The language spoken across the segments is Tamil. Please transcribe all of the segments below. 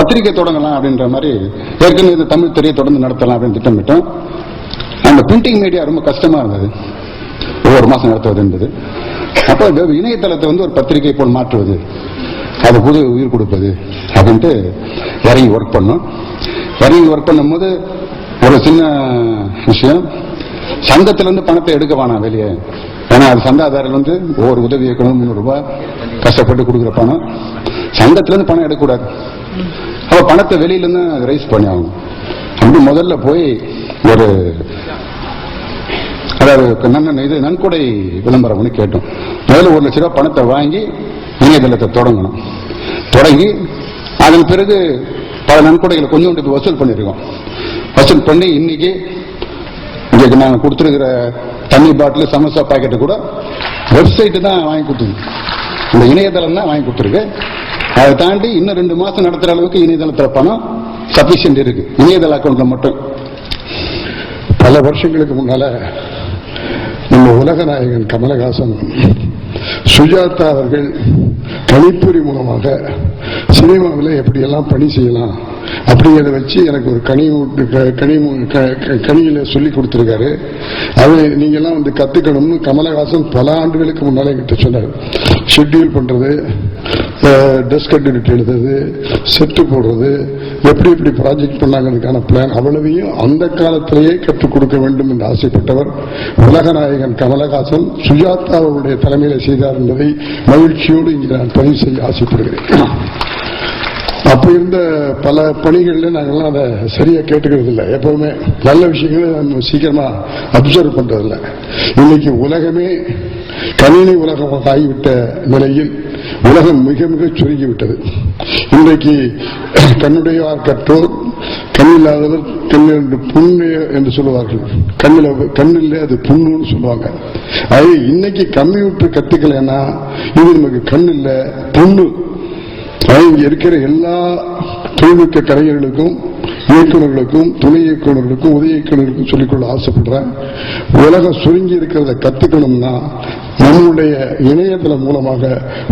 பத்திரிகை தொடங்கலாம் அப்படின்ற மாதிரி ஏற்கனவே இந்த தமிழ் திரையை தொடர்ந்து நடத்தலாம் அப்படின்னு திட்டமிட்டோம். அந்த பிரிண்டிங் மீடியா ரொம்ப கஷ்டமா இருந்தது, ஒவ்வொரு மாசம் நடத்துவது என்பது. அப்போ இணையதளத்தை ஒரு பத்திரிகை போல் மாற்றுவது, அது புது உயிர் கொடுப்பது அப்படின்ட்டு இறங்கி ஒர்க் பண்ணோம். இறங்கி ஒர்க் பண்ணும்போது ஒரு சின்ன விஷயம், சங்கத்திலிருந்து பணத்தை எடுக்க வேணாம் வெளியே. ஏன்னா அது சந்தாதாரர் ஒவ்வொரு உதவி இயக்கணும் ₹300 கஷ்டப்பட்டு கொடுக்குற பணம், சங்கத்திலிருந்து பணம் எடுக்கக்கூடாது. அப்ப பணத்தை வெளியிலிருந்து ரைஸ் பண்ணி ஆகணும். அப்படி முதல்ல போய் ஒரு அதாவது நன்கொடை விளம்பரம் ஒன்று கேட்டோம். முதல்ல ₹1,00,000 பணத்தை வாங்கி இணையதளத்தை தொடங்கணும். தொடங்கி அதன் பிறகு பல நன்கொடைகளை கொஞ்சம் வசூல் பண்ணியிருக்கோம். வசூல் பண்ணி இன்னைக்கு இன்றைக்கு நாங்கள் கொடுத்துருக்கிற தண்ணி பாட்டில் சமோசா பாக்கெட்டு கூட வெப்சைட்டு தான் வாங்கி கொடுத்துருக்கு, இந்த இணையதளம் தான் வாங்கி கொடுத்துருக்கு. அதை தாண்டி இன்னும் 2 மாசம் நடத்துற அளவுக்கு இணையதளத்தில் பணம் சபிஷியன்ட் இருக்கு, இணையதள அக்கௌண்ட்ல மட்டும். பல வருஷங்களுக்கு முன்னால நம்ம உலக நாயகன் கமலஹாசன், சுஜாதா அவர்கள் கணிப்பொறி மூலமாக சினிமாவில் எப்படியெல்லாம் பணி செய்யலாம் அப்படிங்கிறத வச்சு எனக்கு ஒரு கணியில சொல்லி கொடுத்துருக்காரு. அதை நீங்கெல்லாம் கத்துக்கணும்னு கமலஹாசன் பல ஆண்டுகளுக்கு முன்னாலே என்கிட்ட சொன்னார். ஷெட்யூல் பண்றது, டெஸ்க் கண்டினியூட்டி எழுதுறது, செட்டு போடுறது, எப்படி எப்படி ப்ராஜெக்ட் பண்ணாங்கிறதுக்கான பிளான் அவ்வளவையும் அந்த காலத்திலேயே கற்றுக் கொடுக்க வேண்டும் என்று ஆசைப்பட்டவர் உலகநாயகன் கமலஹாசன். சுஜாதா அவருடைய தலைமையில செய்தார் என்பதை மகிழ்ச்சியோடு இங்கே நான் பதிவு செய்ய ஆசைப்படுகிறேன். அப்ப இருந்த பல பணிகள்ல நாங்கள்லாம் அதை சரியா கேட்டுக்கிறது இல்லை. எப்பவுமே நல்ல விஷயங்களை நம்ம சீக்கிரமா அப்சர்வ் பண்றதில்லை. இன்னைக்கு உலகமே கணினி உலகமாக ஆகிவிட்ட நிலையில் உலகம் மிக மிக சுருங்கிவிட்டது. இன்றைக்கு கண்ணுடையார் கற்றோர், கண்ணில்லாதவர் கண்ணில் புண்ணு என்று சொல்லுவார்கள். கண்ணில் அது புண்ணுன்னு சொல்லுவாங்க. அது இன்னைக்கு கம்ப்யூட்டர் கத்துக்கலைன்னா இது நமக்கு கண் இல்ல புண்ணு. இங்க இருக்கிற எல்லா தொழில்நுட்ப கலைஞர்களுக்கும், இயக்குநர்களுக்கும், துணை இயக்குநர்களுக்கும், உதவி இயக்குநர்களுக்கும் சொல்லிக்கொள்ள ஆசைப்படுறேன். உலகம் சுருங்கி இருக்கிறத கத்துக்கணும்னா நம்முடைய இணையதளம் மூலமாக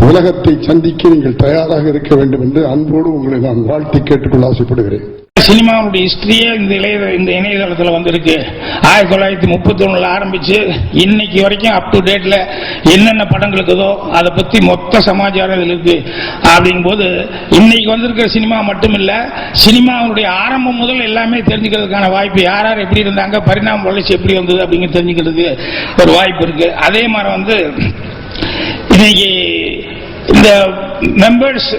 உலகத்தை சந்திக்க நீங்கள் தயாராக இருக்க வேண்டும் என்று அன்போடு உங்களை நான் வாழ்த்தி கேட்டுக்கொள்ள ஆசைப்படுகிறேன். சினிமாவுடைய ஹிஸ்டரியே இந்த இணையதளத்தில் இருக்கு. 1931 ஆரம்பிச்சு இன்னைக்கு வரைக்கும் அப் டு டேட்ல என்னென்ன படங்கள் இருக்குதோ அதை பத்தி மொத்த சமாச்சாரம் இதில் இருக்கு. அப்படிங்கும்போது இன்னைக்கு வந்திருக்கிற சினிமா மட்டும் இல்ல, சினிமாவுடைய ஆரம்பம் முதல் எல்லாமே தெரிஞ்சுக்கிறதுக்கான வாய்ப்பு, யார் யார் எப்படி இருந்தாங்க, பரிணாம வளர்ச்சி எப்படி வந்தது அப்படிங்கிறது தெரிஞ்சுக்கிறதுக்கு ஒரு வாய்ப்பு இருக்கு. அதே மாதிரி இன்னைக்கு இந்த மெம்பர்ஸ்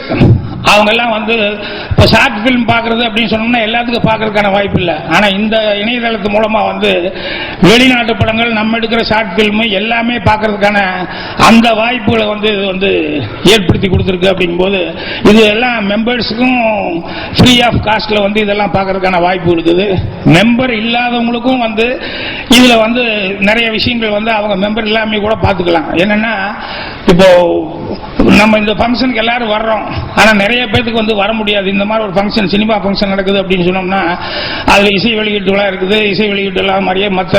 அவங்க எல்லாம் இப்போ ஷார்ட் பிலிம் பார்க்கறது அப்படின்னு சொன்னோம்னா எல்லாத்துக்கும் பார்க்கறதுக்கான வாய்ப்பு இல்லை. ஆனால் இந்த இணையதளத்து மூலமா வெளிநாட்டு படங்கள், நம்ம எடுக்கிற ஷார்ட் பிலிம் எல்லாமே பார்க்கறதுக்கான அந்த வாய்ப்புகளை இது ஏற்படுத்தி கொடுத்துருக்கு. அப்படிங்கும்போது இது எல்லாம் மெம்பர்ஸுக்கும் ஃப்ரீ ஆஃப் காஸ்ட்ல இதெல்லாம் பார்க்கறதுக்கான வாய்ப்பு இருக்குது. மெம்பர் இல்லாதவங்களுக்கும் இதுல நிறைய விஷயங்கள் அவங்க மெம்பர் இல்லாம கூட பார்த்துக்கலாம். என்னன்னா இப்போ நம்ம இந்த ஃபங்க்ஷனுக்கு எல்லாரும் வர்றோம், ஆனா நிறைய பேருக்கு வர முடியாது. இந்த மாதிரி ஒரு ஃபங்க்ஷன், சினிமா ஃபங்க்ஷன் நடக்குது அப்படின்னு சொன்னோம்னா அதுல இசை வெளியீட்டு விழா இருக்குது, இசை வெளியீட்டு விழா மாதிரியே மற்ற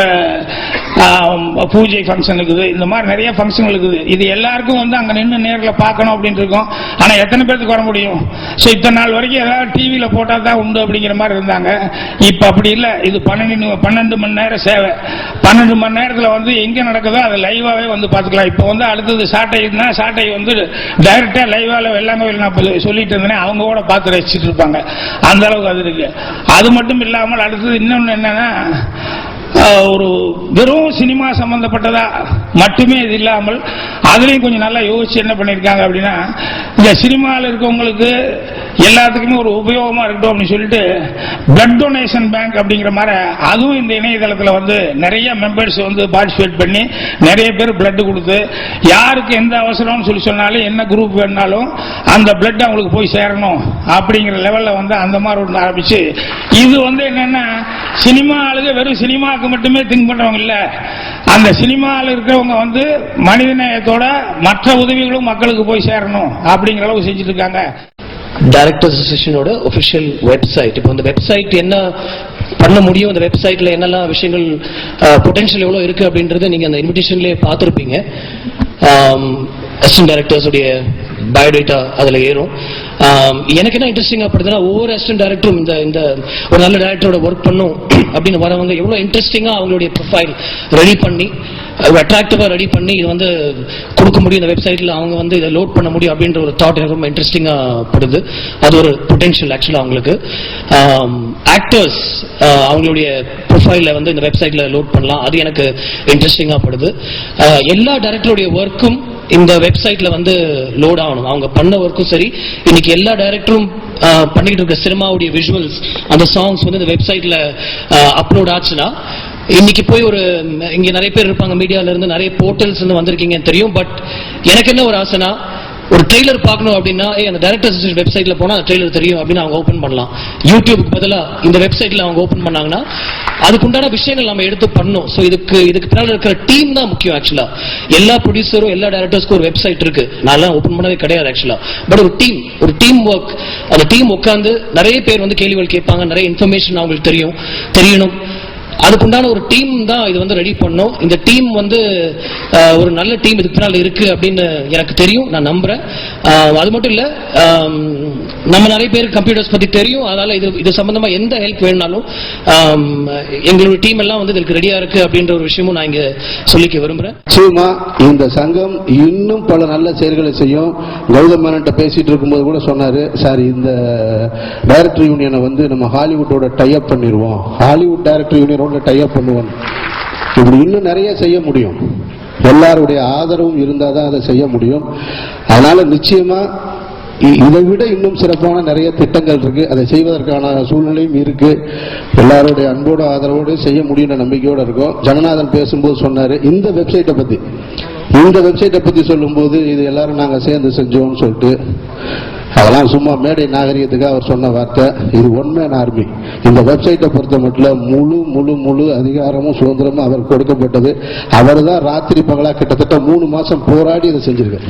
பூஜை ஃபங்க்ஷன் இருக்குது, இந்த மாதிரி நிறைய ஃபங்க்ஷன் இருக்குது. இது எல்லாருக்கும் அங்க நின்று நேரில் பார்க்கணும் அப்படின்னு இருக்கும். ஆனா எத்தனை பேருக்கு வர முடியும்? ஸோ இத்தனை நாள் வரைக்கும் ஏதாவது டிவியில போட்டா தான் உண்டு அப்படிங்கிற மாதிரி இருந்தாங்க. இப்ப அப்படி இல்லை. இது 12 மணி நேரம் சேவை. 12 மணி நேரத்தில் எங்க நடக்குதோ அதை லைவாவே பார்த்துக்கலாம். இப்போ அடுத்தது சாட்டைனா சாட்டை டைரக்டா லைவால வெள்ளாங்கோயில் நான் சொல்லிட்டு இருந்தேன், அவங்க கூட பார்த்து ரசிச்சுட்டு இருப்பாங்க. அந்த அளவுக்கு அது இருக்கு. அது மட்டும் இல்லாமல் அடுத்தது இன்னொன்னு என்னன்னா, ஒரு வெறும் சினிமா சம்பந்தப்பட்டதா மட்டுமே இது இல்லாமல் அதுலயும் கொஞ்சம் நல்லா யோசிச்சு என்ன பண்ணிருக்காங்க அப்படின்னா, இந்த சினிமாவில் இருக்கவங்களுக்கு எல்லாத்துக்குமே ஒரு உபயோகமா இருக்கட்டும் அப்படின்னு சொல்லிட்டு பிளட் டொனேஷன் பேங்க் அப்படிங்கிற மாதிரி அதுவும் இந்த இணையதளத்தில் நிறைய மெம்பர்ஸ் பார்ட்டிசிபேட் பண்ணி நிறைய பேர் பிளட் கொடுத்து யாருக்கு எந்த அவசரம்னு சொல்லி சொன்னாலும் என்ன குரூப் வேணாலும் அந்த பிளட் அவங்களுக்கு போய் சேரணும் அப்படிங்கிற லெவலில் அந்த மாதிரி ஒன்று ஆரம்பிச்சு இது என்னன்னா சினிமா ஆளுங்க வெறும் சினிமாவுக்கு மட்டுமே திங்க் பண்றவங்க இல்ல, அந்த சினிமாவில் இருக்கிறவங்க மனிதநேயத்தோட மற்ற உதவிகளும் மக்களுக்கு போய் சேரணும் அப்படிங்கிற அளவுக்கு செஞ்சுட்டு இருக்காங்க. டைரக்டர்ஸ் அசோசியேஷனோட ஒபிஷியல் வெப்சைட், இப்போ அந்த வெப்சைட் என்ன பண்ண முடியும், அந்த வெப்சைட்ல என்னெல்லாம் விஷயங்கள் பொட்டன்ஷியல் எவ்வளவு இருக்கு அப்படின்றத நீங்க அந்த இன்விடேஷன்லயே பார்த்துருப்பீங்க. அசிஸ்டன்ட் டைரக்டர்ஸ் உடைய பயோடேட்டா அதில் ஏறும். எனக்கு என்ன இன்ட்ரெஸ்டிங்காக படுதுன்னா ஒவ்வொரு அசிஸ்டன்ட் டைரக்டரும் இந்த ஒரு நல்ல டைரக்டரோட ஒர்க் பண்ணும் அப்படின்னு வரவங்க எவ்வளோ இன்ட்ரெஸ்டிங்காக அவங்களுடைய ப்ரொஃபைல் ரெடி பண்ணி அட்ராக்டிவாக ரெடி பண்ணி இது வந்து கொடுக்க முடியும் இந்த வெப்சைட்டில், அவங்க வந்து இதை லோட் பண்ண முடியும் அப்படின்ற ஒரு தாட் எனக்கு ரொம்ப இன்ட்ரெஸ்டிங்காக படுது. அது ஒரு பொட்டென்ஷியல் ஆக்சுவலாக அவங்களுக்கு. ஆக்டர்ஸ் அவங்களுடைய ப்ரொஃபைலில் வந்து இந்த வெப்சைட்டில் லோட் பண்ணலாம், அது எனக்கு இன்ட்ரெஸ்டிங்காக படுது. எல்லா டைரக்டருடைய ஒர்க்கும் இந்த வெப்சைட்ல வந்து லோட் ஆகணும். அவங்க பண்ண ஒர்க்கும் சரி, இன்னைக்கு எல்லா டைரக்டரும் பண்ணிட்டு இருக்க சினிமாவுடைய விஷுவல்ஸ், அந்த சாங்ஸ் வந்து இந்த வெப்சைட்ல அப்லோட் ஆச்சுன்னா, இன்னைக்கு போய் இங்க நிறைய பேர் இருப்பாங்க மீடியால இருந்து, நிறைய போர்ட்டல்ஸ் இருந்து வந்திருக்கீங்கன்னு தெரியும். பட் எனக்கு என்ன ஒரு ஆசைனா, ஒரு ட்ரெய்லர் பார்க்கணும் அப்படின்னா அந்த டைரக்டர் அசிஸ்டன்ட் வெப்சைட்ல போனா அந்த ட்ரெய்லர் தெரியும் அப்படின்னு அவங்க ஓபன் பண்ணலாம். யூடியூபுக்கு பதிலாக இந்த வெப்சைட்ல அவங்க ஓபன் பண்ணாங்கன்னா அதுக்குண்டான விஷயங்கள் நம்ம எடுத்து பண்ணணும். ஸோ இதுக்கு பின்னால் இருக்கிற டீம் தான் முக்கியம். ஆக்சுவலா எல்லா ப்ரொடியூசரும் எல்லா டைரக்டர்ஸ்க்கும் ஒரு வெப்சைட் இருக்கு, நான் ஓபன் பண்ணவே கிடையாது ஆக்சுவலா. பட் ஒரு டீம் ஒர்க், அந்த டீம் உட்காந்து நிறைய பேர் வந்து கேள்விகள் கேட்பாங்க, நிறைய இன்ஃபர்மேஷன் அவங்களுக்கு தெரியணும். அதுக்குண்டான ஒரு டீம் தான் இது வந்து ரெடி பண்ணோம். இந்த டீம் வந்து ஒரு நல்ல டீம் இதுக்கு பின்னால் இருக்கு அப்படின்னு எனக்கு தெரியும், நான் நம்புறேன். அது மட்டும் இல்ல, நம்ம நிறைய பேர் கம்ப்யூட்டர்ஸ் பத்தி தெரியும். அதனால இது சம்பந்தமா எந்த ஹெல்ப் வேணும்னாலும் எங்களுடைய டீம் எல்லாம் வந்து இதுக்கு ரெடியா இருக்கு அப்படின்ற ஒரு விஷயமும் நான் இங்க சொல்லிக்க விரும்புறேன். நிச்சயமா இந்த சங்கம் இன்னும் பல நல்ல செயல்களை செய்யும். கௌதம் மேனன்ட்ட பேசிட்டு இருக்கும்போது கூட சொன்னாரு, சார் இந்த டைரக்டர் யூனியனை வந்து நம்ம ஹாலிவுட்டோட டைப் பண்ணிடுவோம், ஹாலிவுட் டைரக்டர் யூனியனோட டைப் பண்ணுவோம். இப்படி இன்னும் நிறைய செய்ய முடியும். எல்லாருடைய ஆதரவும் இருந்தால் தான் அதை செய்ய முடியும். அதனால நிச்சயமா இதை விட இன்னும் சிறப்பான நிறைய திட்டங்கள் இருக்கு, அதை செய்வதற்கான சூழ்நிலையும் இருக்கு. எல்லாருடைய அன்போட ஆதரவோடு செய்ய முடியும்ன்ற நம்பிக்கையோட இருக்கும். ஜனநாதன் பேசும்போது சொன்னாரு இந்த வெப்சைட்டை பத்தி சொல்லும்போது இது எல்லாரும் நாங்க சேர்ந்து செஞ்சோம்னு சொல்லிட்டு, அதெல்லாம் சும்மா மேடை நாகரிகத்துக்காக அவர் சொன்ன வார்த்தை. இது ஒன்மேன் ஆர்மி. இந்த வெப்சைட்டை பொறுத்த மட்டும் முழு அதிகாரமும் சுதந்திரமும் அவர் கொடுக்கப்பட்டது. அவர் தான் ராத்திரி பகலா கிட்டத்தட்ட 3 மாசம் போராடி இதை செஞ்சிருக்காரு.